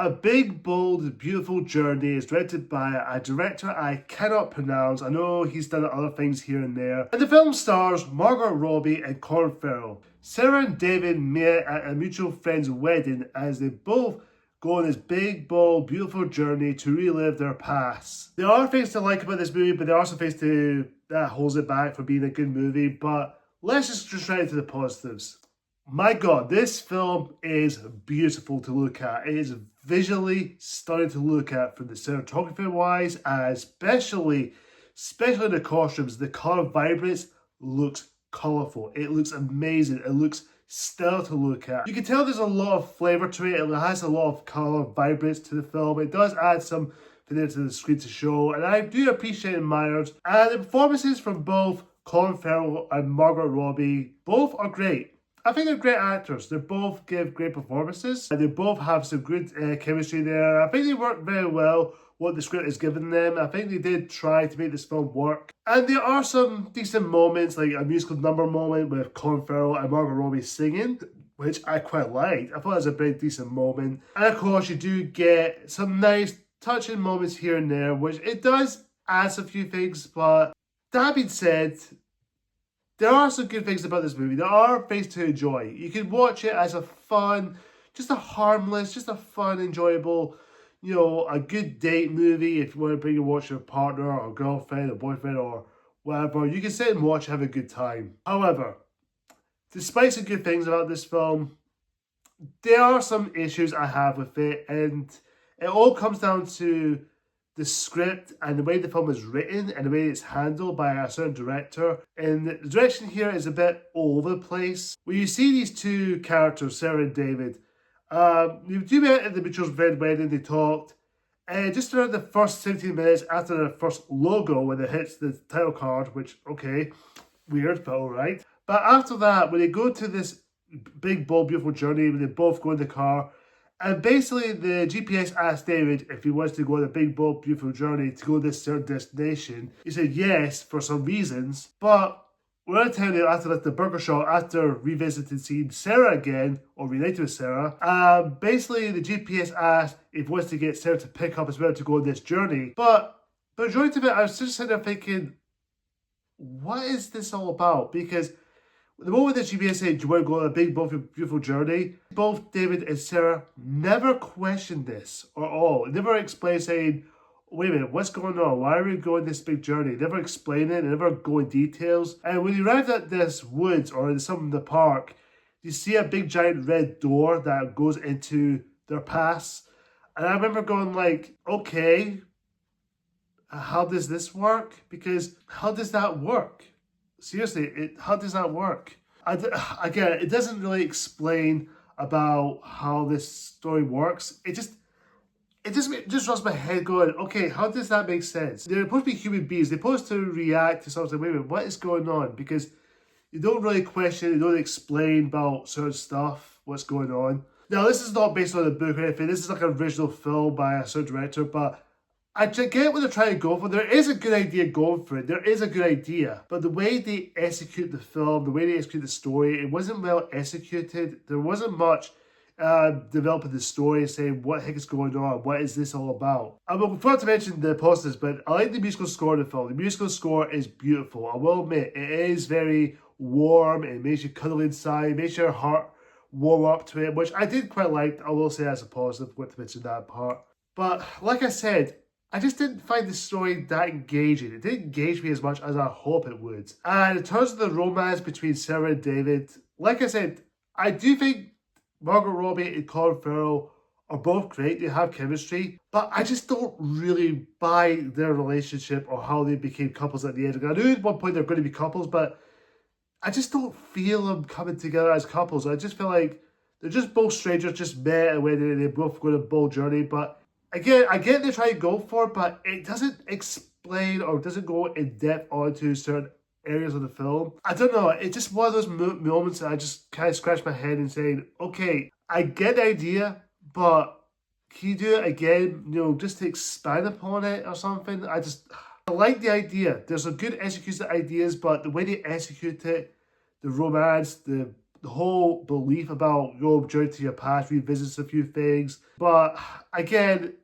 A Big, Bold, Beautiful Journey is directed by a director I cannot pronounce. I know he's done other things here and there. And the film stars Margot Robbie and Colin Farrell. Sarah and David met at a mutual friend's wedding as they both go on this big, bold, beautiful journey to relive their past. There are things to like about this movie, but there are some things that holds it back from being a good movie. But let's just right into the positives. My God, this film is beautiful to look at. It is visually stunning to look at from the cinematography wise, especially the costumes. The color vibrance looks colorful. It looks amazing. It looks stellar to look at. You can tell there's a lot of flavor to it. It has a lot of color vibrance to the film. It does add some to the screen to show, and I do appreciate and admire it. And the performances from both Colin Farrell and Margot Robbie, both are great. I think they're great actors. They both give great performances. And they both have some good chemistry there. I think they work very well what the script has given them. I think they did try to make this film work. And there are some decent moments, like a musical number moment with Colin Farrell and Margot Robbie singing, which I quite liked. I thought it was a very decent moment. And of course, you do get some nice touching moments here and there, which it does add a few things. But that being said, there are some good things about this movie. There are things to enjoy. You can watch it as a fun, just a harmless, just a fun, enjoyable, a good date movie. If you want to bring and watch your partner or girlfriend or boyfriend or whatever, you can sit and watch and have a good time. However, despite some good things about this film, there are some issues I have with it, and it all comes down to the script and the way the film is written and the way it's handled by a certain director. And the direction here is a bit all over the place. When you see these two characters, Sarah and David, you do meet at the mutual friend wedding, they talked. And just around the first 17 minutes after the first logo, when it hits the title card, which, okay, weird, but alright. But after that, when they go to this big, bold, beautiful journey, when they both go in the car, and basically, the GPS asked David if he wants to go on a big, bold, beautiful journey to go to this certain destination. He said yes for some reasons, but we're telling you after the burger shop, after revisiting seeing Sarah again, or related with Sarah, basically the GPS asked if he wants to get Sarah to pick up as well to go on this journey. But the majority of it, I was just sitting there thinking, what is this all about? Because the moment that GPS said, do you want to go on a big, beautiful journey? Both David and Sarah never questioned this at all. Never explained saying, wait a minute, what's going on? Why are we going this big journey? Never explain it, never go in details. And when you arrive at this woods or in some of the park, you see a big giant red door that goes into their past. And I remember going like, okay, how does this work? Because how does that work? Seriously, how does that work? Again, it doesn't really explain about how this story works. It just runs my head going, okay, how does that make sense? They're supposed to be human beings. They're supposed to react to something. Wait a minute, what is going on? Because you don't really question, you don't explain about certain stuff, what's going on. Now, this is not based on a book or anything. This is like an original film by a certain director, but I get what they're trying to go for. There is a good idea going for it. There is a good idea. But the way they execute the film, the way they execute the story, it wasn't well executed. There wasn't much developing the story and saying what the heck is going on, what is this all about. I will forgot to mention the positives, but I like the musical score of the film. The musical score is beautiful. I will admit, it is very warm. It makes you cuddle inside. It makes your heart warm up to it, which I did quite like. I will say as a positive, what to mention that part. But like I said, I just didn't find the story that engaging. It didn't engage me as much as I hope it would. And in terms of the romance between Sarah and David, like I said, I do think Margot Robbie and Colin Farrell are both great. They have chemistry. But I just don't really buy their relationship or how they became couples at the end. I knew at one point they're going to be couples, but I just don't feel them coming together as couples. I just feel like they're just both strangers, just met and when they both go on a bold journey. But again, I get they're trying to go for it, but it doesn't explain or doesn't go in depth onto certain areas of the film. I don't know. It's just one of those moments that I just kind of scratch my head and saying, okay, I get the idea, but can you do it again? Just to expand upon it or something. I like the idea. There's a good execution of ideas, but the way they execute it, the romance, the the whole belief about your journey to your past revisits a few things. But again,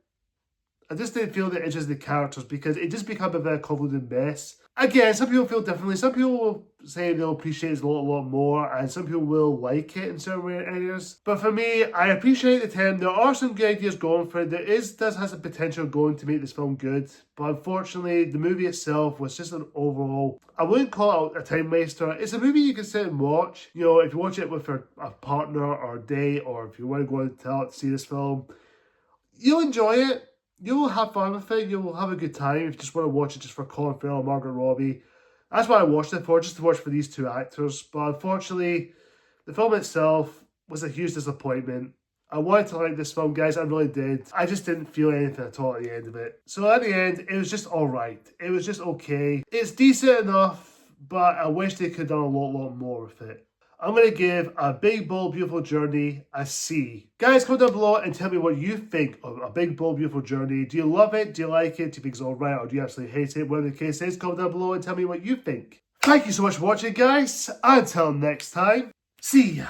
I just didn't feel the interest in the characters because it just became a very convoluted mess. Again, some people feel differently. Some people will say they'll appreciate it a lot more, and some people will like it in certain areas. But for me, I appreciate the time. There are some good ideas going for it. Does have some potential going to make this film good. But unfortunately, the movie itself was just an overall, I wouldn't call it a time waster. It's a movie you can sit and watch. You know, if you watch it with a partner or a date, or if you want to go and to see this film, you'll enjoy it. You'll have fun with it. You'll have a good time if you just want to watch it just for Colin Farrell and Margot Robbie. That's what I watched it for, just to watch for these two actors. But unfortunately, the film itself was a huge disappointment. I wanted to like this film, guys. I really did. I just didn't feel anything at all at the end of it. So at the end, it was just alright. It was just okay. It's decent enough, but I wish they could have done a lot more with it. I'm going to give A Big, Bold, Beautiful Journey a C. Guys, comment down below and tell me what you think of A Big, Bold, Beautiful Journey. Do you love it? Do you like it? Do you think it's alright? Or do you absolutely hate it? Whatever the case is, comment down below and tell me what you think. Thank you so much for watching, guys. Until next time, see ya.